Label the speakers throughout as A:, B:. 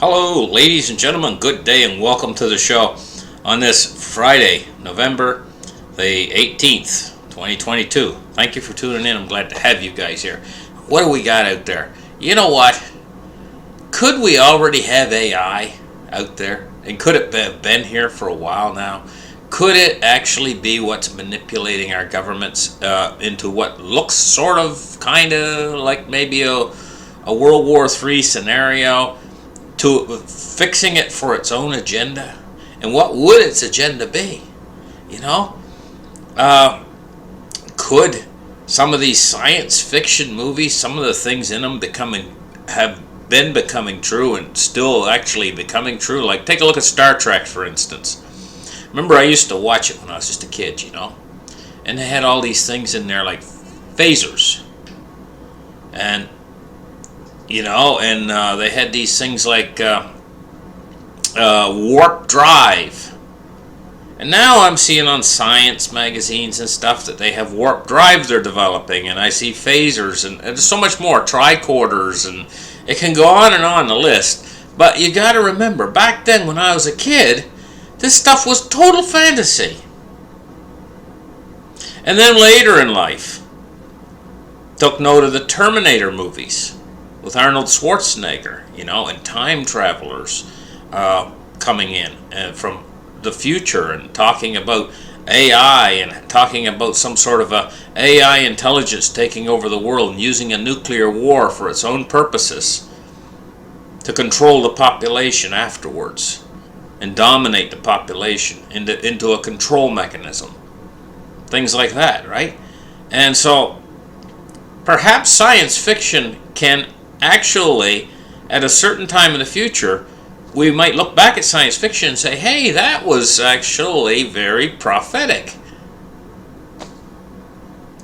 A: Hello, ladies and gentlemen. Good day and welcome to the show on this Friday, November the 18th, 2022. Thank you for tuning in. I'm glad to have you guys here. What do we got out there? You know what? Could we already have AI out there? And could it have been here for a while now? Could it actually be what's manipulating our governments into what looks sort of kind of like maybe a World War III scenario, to fixing it for its own agenda? And what would its agenda be? You know, could some of these science fiction movies, some of the things in them have been becoming true and still actually becoming true? Like, take a look at Star Trek, for instance. Remember, I used to watch it when I was just a kid, and they had all these things in there like phasers, and they had these things like warp drive. And now I'm seeing on science magazines and stuff that they have warp drive they're developing, and I see phasers and there's so much more, tricorders, and it can go on the list. But you got to remember, back then when I was a kid, this stuff was total fantasy. And then later in life, took note of the Terminator movies with Arnold Schwarzenegger, and time travelers coming in from the future and talking about AI and talking about some sort of a AI intelligence taking over the world and using a nuclear war for its own purposes to control the population afterwards and dominate the population into a control mechanism. Things like that, right? And so perhaps science fiction can actually, at a certain time in the future, we might look back at science fiction and say, hey, that was actually very prophetic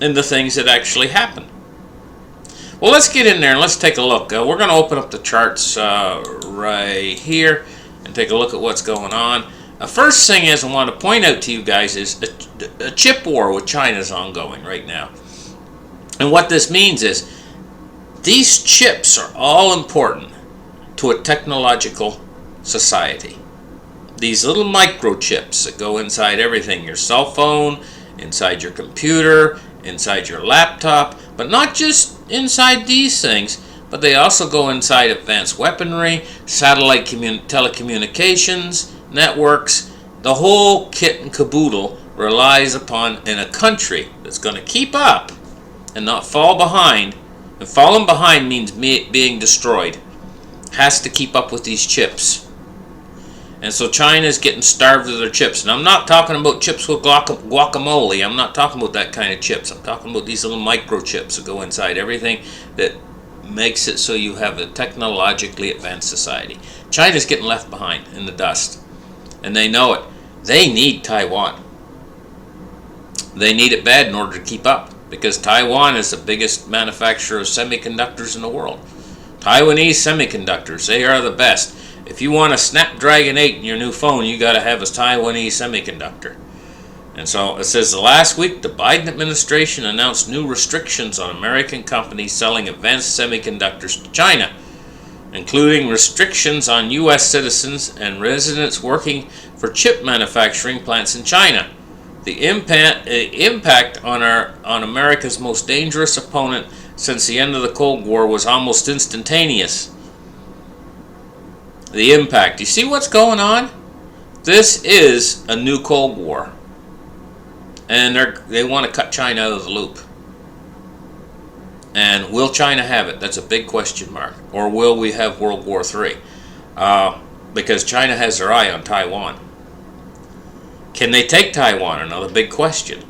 A: in the things that actually happen. Well, let's get in there and let's take a look. We're going to open up the charts right here and take a look at what's going on. First thing is I want to point out to you guys is a chip war with China is ongoing right now. And what this means is these chips are all important to a technological society. These little microchips that go inside everything, your cell phone, inside your computer, inside your laptop, but not just inside these things, but they also go inside advanced weaponry, satellite telecommunications, networks. The whole kit and caboodle relies upon in a country that's going to keep up and not fall behind. And falling behind means being destroyed. Has to keep up with these chips. And so China's getting starved of their chips. And I'm not talking about chips with guacamole. I'm not talking about that kind of chips. I'm talking about these little microchips that go inside everything that makes it so you have a technologically advanced society. China's getting left behind in the dust. And they know it. They need Taiwan. They need it bad in order to keep up, because Taiwan is the biggest manufacturer of semiconductors in the world. Taiwanese semiconductors, they are the best. If you want a Snapdragon 8 in your new phone, you got to have a Taiwanese semiconductor. And so it says, last week the Biden administration announced new restrictions on American companies selling advanced semiconductors to China, including restrictions on U.S. citizens and residents working for chip manufacturing plants in China. The impact on America's most dangerous opponent since the end of the Cold War was almost instantaneous. The impact. You see what's going on? This is a new Cold War. And they want to cut China out of the loop. And will China have it? That's a big question mark. Or will we have World War III? Because China has their eye on Taiwan. Can they take Taiwan? Another big question.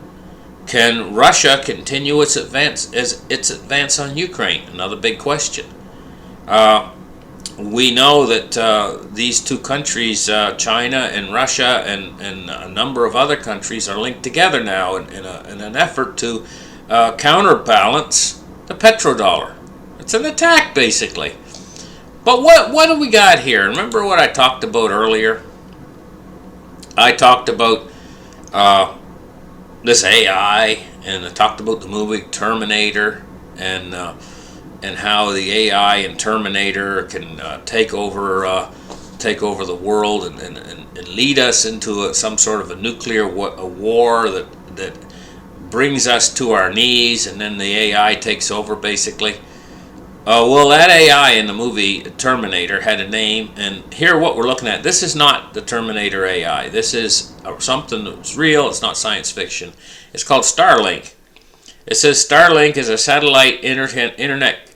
A: Can Russia continue its advance on Ukraine? Another big question. We know that these two countries, China and Russia, and a number of other countries, are linked together now in an effort to counterbalance the petrodollar. It's an attack, basically. But what do we got here? Remember what I talked about earlier? I talked about this AI, and I talked about the movie Terminator, and and how the AI and Terminator can take over the world and lead us into some sort of a nuclear war that brings us to our knees, and then the AI takes over basically. Well, that AI in the movie Terminator had a name, and here what we're looking at, this is not the Terminator AI. This is something that's real. It's not science fiction. It's called Starlink. It says Starlink is a satellite internet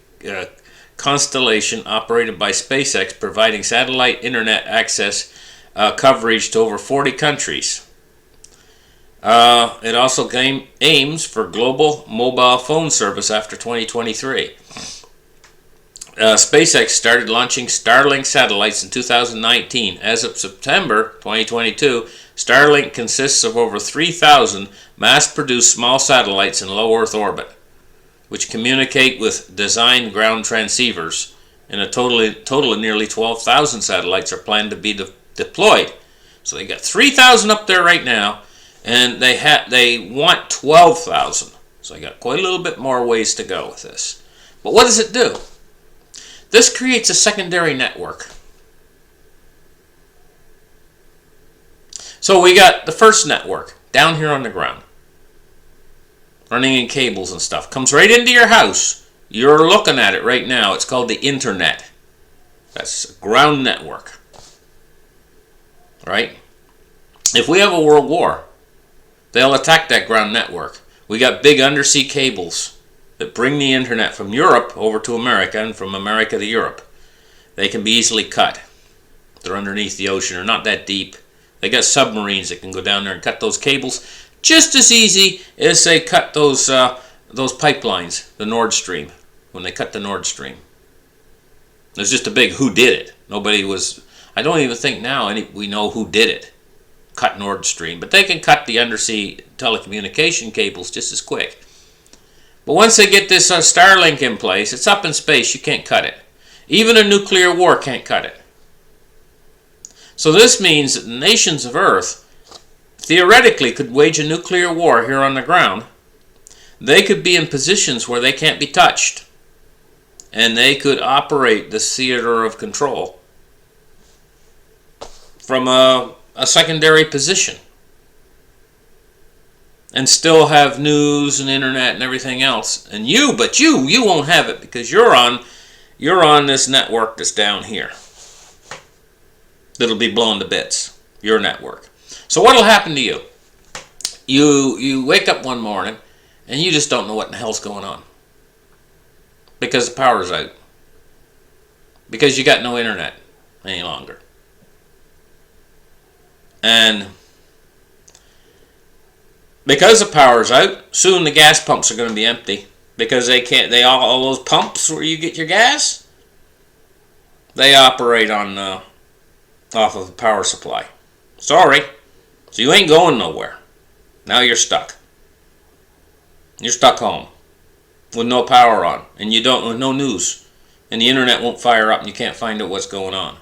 A: constellation operated by SpaceX, providing satellite internet access coverage to over 40 countries. It also aims for global mobile phone service after 2023. SpaceX started launching Starlink satellites in 2019. As of September 2022, Starlink consists of over 3,000 mass-produced small satellites in low Earth orbit, which communicate with designed ground transceivers. And a total of nearly 12,000 satellites are planned to be deployed. So they got 3,000 up there right now, and they want 12,000. So they got quite a little bit more ways to go with this. But what does it do? This creates a secondary network. So we got the first network down here on the ground, running in cables and stuff. Comes right into your house. You're looking at it right now. It's called the internet. That's a ground network. Right? If we have a world war, they'll attack that ground network. We got big undersea cables that bring the internet from Europe over to America and from America to Europe. They can be easily cut. They're underneath the ocean, or not that deep. They got submarines that can go down there and cut those cables just as easy as they cut those pipelines, the Nord Stream, when they cut the Nord Stream. There's just a big who did it. I don't even think now we know who did it. Cut Nord Stream. But they can cut the undersea telecommunication cables just as quick. But once they get this Starlink in place, it's up in space, you can't cut it. Even a nuclear war can't cut it. So this means that the nations of Earth theoretically could wage a nuclear war here on the ground. They could be in positions where they can't be touched. And they could operate this theater of control from a secondary position. And still have news and internet and everything else. And you won't have it because you're on this network that's down here. That'll be blown to bits. Your network. So what'll happen to you? You wake up one morning and you just don't know what in the hell's going on. Because the power's out. Because you got no internet any longer. And because the power's out, soon the gas pumps are going to be empty. Because all those pumps where you get your gas, they operate on off of the power supply. Sorry. So you ain't going nowhere. Now you're stuck. You're stuck home with no power on, and with no news, and the internet won't fire up, and you can't find out what's going on.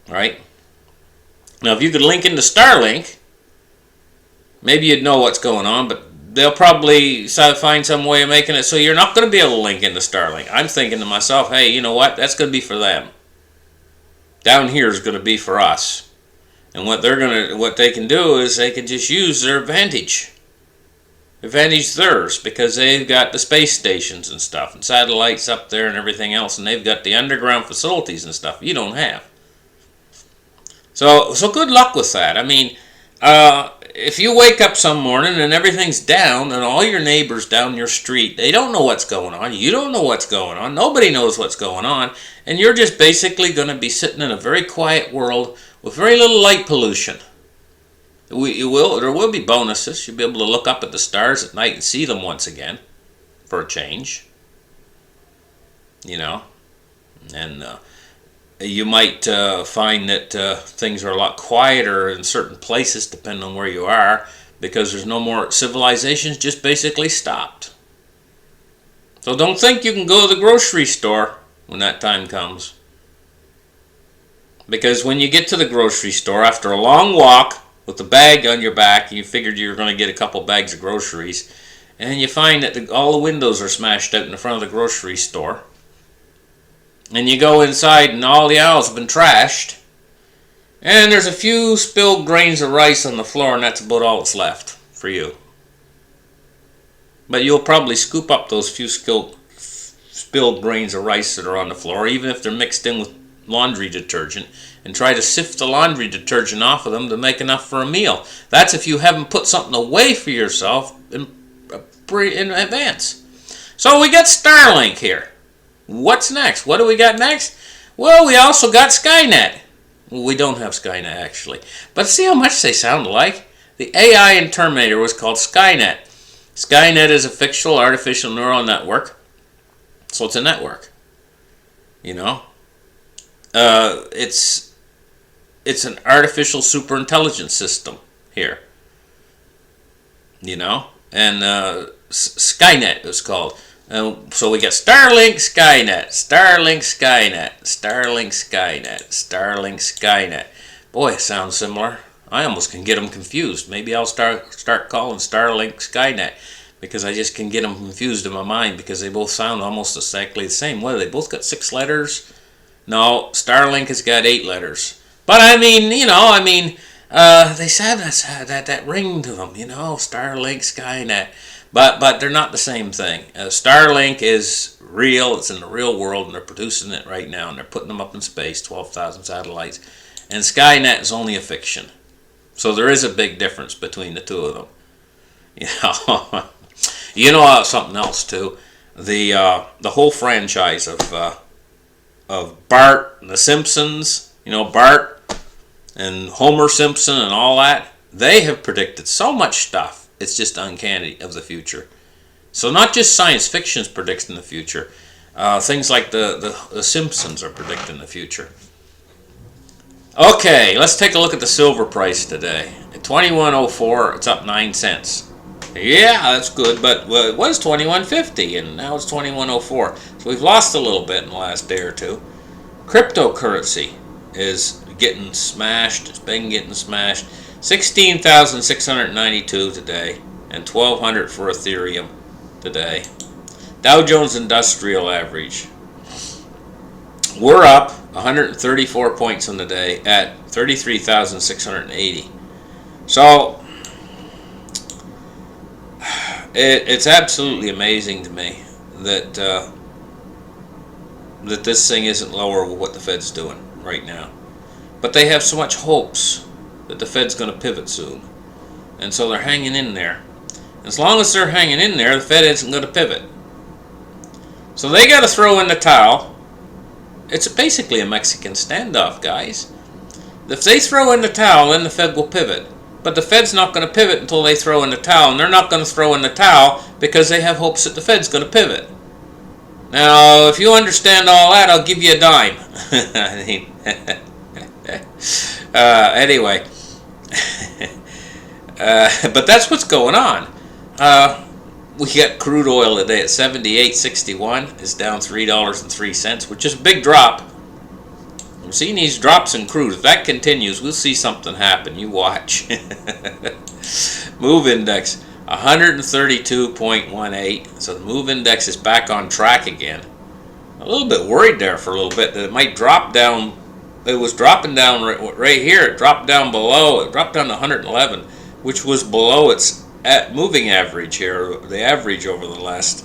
A: Right? Now, if you could link into Starlink, maybe you'd know what's going on, but they'll probably find some way of making it so you're not going to be able to link into Starlink. I'm thinking to myself, hey, you know what? That's going to be for them. Down here is going to be for us. And what they can do is they can just use their advantage theirs, because they've got the space stations and stuff and satellites up there and everything else, and they've got the underground facilities and stuff you don't have. So good luck with that. I mean, if you wake up some morning and everything's down and all your neighbors down your street, they don't know what's going on. You don't know what's going on. Nobody knows what's going on. And you're just basically going to be sitting in a very quiet world with very little light pollution. There will be bonuses. You'll be able to look up at the stars at night and see them once again, for a change. You know, and you might find that things are a lot quieter in certain places, depending on where you are, because there's no more civilization's just basically stopped. So don't think you can go to the grocery store when that time comes. Because when you get to the grocery store, after a long walk with the bag on your back, you figured you were going to get a couple bags of groceries, and you find that all the windows are smashed out in the front of the grocery store. And you go inside and all the aisles have been trashed. And there's a few spilled grains of rice on the floor, and that's about all that's left for you. But you'll probably scoop up those few spilled grains of rice that are on the floor, even if they're mixed in with laundry detergent, and try to sift the laundry detergent off of them to make enough for a meal. That's if you haven't put something away for yourself in advance. So we got Starlink here. What's next? What do we got next? Well, we also got Skynet. Well, we don't have Skynet, actually. But see how much they sound alike? The AI in Terminator was called Skynet. Skynet is a fictional artificial neural network. So it's a network. You know? It's an artificial superintelligence system here. You know? And Skynet is called. So we got Starlink, Skynet, Starlink, Skynet, Starlink, Skynet, Starlink, Skynet. Boy, it sounds similar. I almost can get them confused. Maybe I'll start calling Starlink Skynet, because I just can get them confused in my mind, because they both sound almost exactly the same. What, they both got 6 letters? No, Starlink has got 8 letters. But I mean, you know, they said that ring to them, you know, Starlink Skynet. But they're not the same thing. Starlink is real. It's in the real world, and they're producing it right now, and they're putting them up in space, 12,000 satellites. And Skynet is only a fiction. So there is a big difference between the two of them. You know something else too. The whole franchise of Bart and the Simpsons, you know, Bart and Homer Simpson and all that, they have predicted so much stuff. It's just uncanny of the future. So not just science fiction is predicting the future. Things like the Simpsons are predicting the future. Okay, let's take a look at the silver price today. At 21.04, it's up 9 cents. Yeah, that's good, but it was 21.50 and now it's 21.04. So we've lost a little bit in the last day or two. Cryptocurrency is getting smashed. It's been getting smashed. 16,692 today, and 1,200 for Ethereum today. Dow Jones Industrial Average. We're up 134 points on the day at 33,680. So it's absolutely amazing to me that that this thing isn't lower with what the Fed's doing right now. But they have so much hopes that the Fed's going to pivot soon. And so they're hanging in there. As long as they're hanging in there, the Fed isn't going to pivot. So they got to throw in the towel. It's basically a Mexican standoff, guys. If they throw in the towel, then the Fed will pivot. But the Fed's not going to pivot until they throw in the towel. And they're not going to throw in the towel because they have hopes that the Fed's going to pivot. Now, if you understand all that, I'll give you a dime. Anyway. But that's what's going on. We got crude oil today at $78.61. It's down $3.03, which is a big drop. We're seeing these drops in crude. If that continues, we'll see something happen. You watch. Move index 132.18. So the move index is back on track again. A little bit worried there for a little bit that it might drop down. It was dropping down right here. It dropped down below. It dropped down to 111, which was below its moving average here. The average over the last.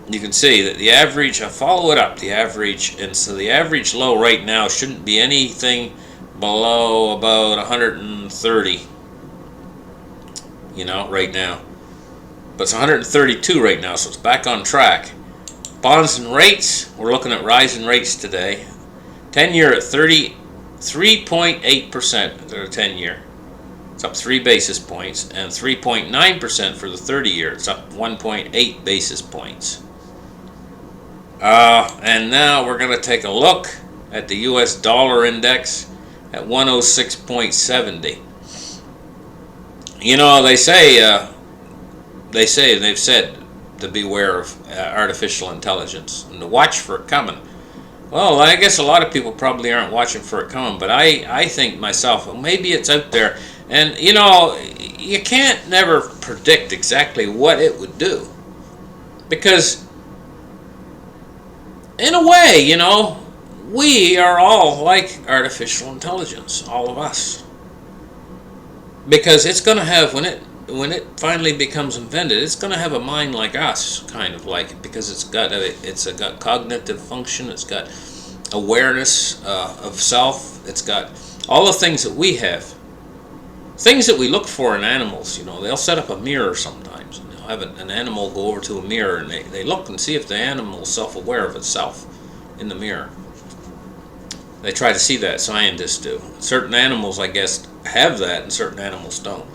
A: You can see that the average. I follow it up. The average, and so the average low right now shouldn't be anything below about 130. You know, right now, but it's 132 right now, so it's back on track. Bonds and rates. We're looking at rising rates today. 10-year at 33.8% for the 10-year. It's up 3 basis points, and 3.9% for the 30-year. It's up 1.8 basis points. And now we're going to take a look at the U.S. dollar index at 106.70. You know, they've said to beware of artificial intelligence and to watch for it coming. Well, I guess a lot of people probably aren't watching for it coming, but I think myself, well, maybe it's out there. And, you know, you can't never predict exactly what it would do. Because, in a way, you know, we are all like artificial intelligence, all of us. Because it's going to have, when it finally becomes invented, it's going to have a mind like us, kind of like, because it's got cognitive function, it's got awareness of self, it's got all the things that we have, things that we look for in animals. You know, they'll set up a mirror sometimes, and they'll have an animal go over to a mirror, and they look and see if the animal is self-aware of itself in the mirror. They try to see that, scientists do. Certain animals, I guess, have that, and certain animals don't.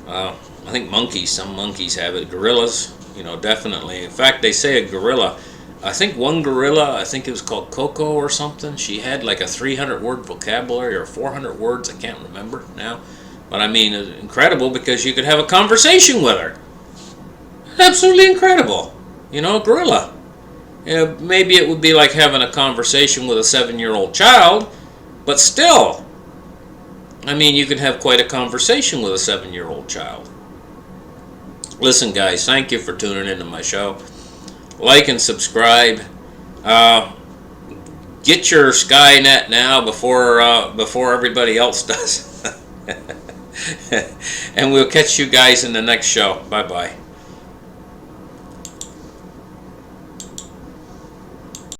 A: I think some monkeys have it. Gorillas, you know, definitely. In fact, they say a gorilla, I think one gorilla, I think it was called Coco or something, she had like a 300-word vocabulary or 400 words, I can't remember now. But I mean, incredible, because you could have a conversation with her. Absolutely incredible. You know, a gorilla. Maybe it would be like having a conversation with a 7-year-old child, but still, I mean, you can have quite a conversation with a 7-year-old child. Listen, guys, thank you for tuning into my show. Like and subscribe. Get your Skynet now before everybody else does. And we'll catch you guys in the next show. Bye-bye.